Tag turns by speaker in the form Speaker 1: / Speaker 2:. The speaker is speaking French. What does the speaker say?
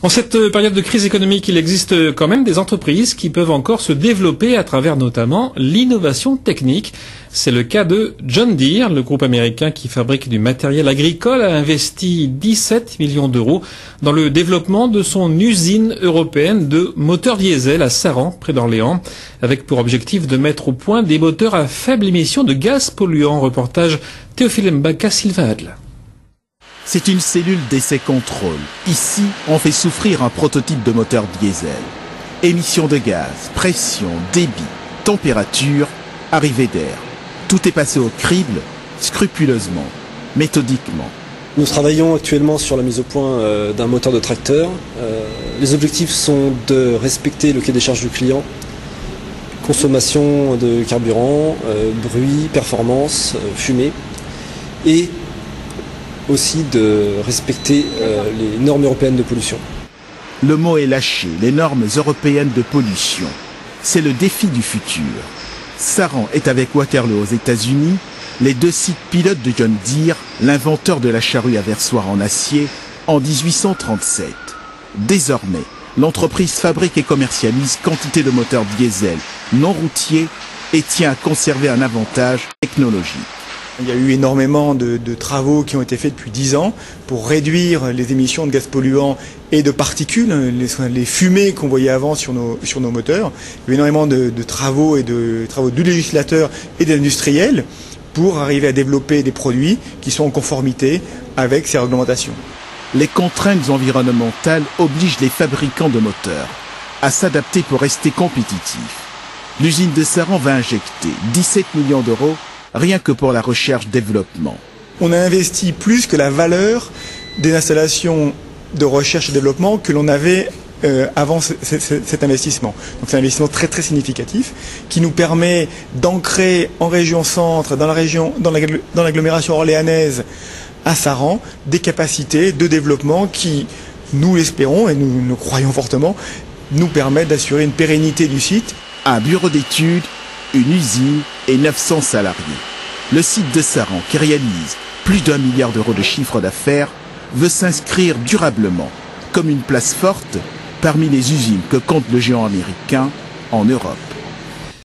Speaker 1: En cette période de crise économique, il existe quand même des entreprises qui peuvent encore se développer à travers notamment l'innovation technique. C'est le cas de John Deere. Le groupe américain qui fabrique du matériel agricole a investi 17 millions d'euros dans le développement de son usine européenne de moteurs diesel à Saran, près d'Orléans, avec pour objectif de mettre au point des moteurs à faible émission de gaz polluants. Reportage Théophile Mbaka-Silva-Adle.
Speaker 2: C'est une cellule d'essai-contrôle. Ici, on fait souffrir un prototype de moteur diesel. Émissions de gaz, pression, débit, température, arrivée d'air. Tout est passé au crible, scrupuleusement, méthodiquement.
Speaker 3: Nous travaillons actuellement sur la mise au point d'un moteur de tracteur. Les objectifs sont de respecter le cahier des charges du client, consommation de carburant, bruit, performance, fumée, et aussi de respecter les normes européennes de pollution.
Speaker 2: Le mot est lâché, les normes européennes de pollution. C'est le défi du futur. Saran est avec Waterloo aux États-Unis, les deux sites pilotes de John Deere, l'inventeur de la charrue à versoir en acier, en 1837. Désormais, l'entreprise fabrique et commercialise quantité de moteurs diesel non routiers et tient à conserver un avantage technologique.
Speaker 4: Il y a eu énormément de travaux qui ont été faits depuis 10 ans pour réduire les émissions de gaz polluants et de particules, les fumées qu'on voyait avant sur nos moteurs. Il y a eu énormément de travaux du législateur et des industriels pour arriver à développer des produits qui sont en conformité avec ces réglementations.
Speaker 2: Les contraintes environnementales obligent les fabricants de moteurs à s'adapter pour rester compétitifs. L'usine de Saran va injecter 17 millions d'euros rien que pour la recherche-développement.
Speaker 4: On a investi plus que la valeur des installations de recherche et développement que l'on avait avant cet investissement. Donc c'est un investissement très très significatif qui nous permet d'ancrer en région centre, dans l'agglomération orléanaise à Saran, des capacités de développement qui, nous l'espérons et nous croyons fortement, nous permettent d'assurer une pérennité du site.
Speaker 2: Un bureau d'études, une usine et 900 salariés. Le site de Saran, qui réalise plus d'1 milliard d'euros de chiffre d'affaires, veut s'inscrire durablement comme une place forte parmi les usines que compte le géant américain en Europe.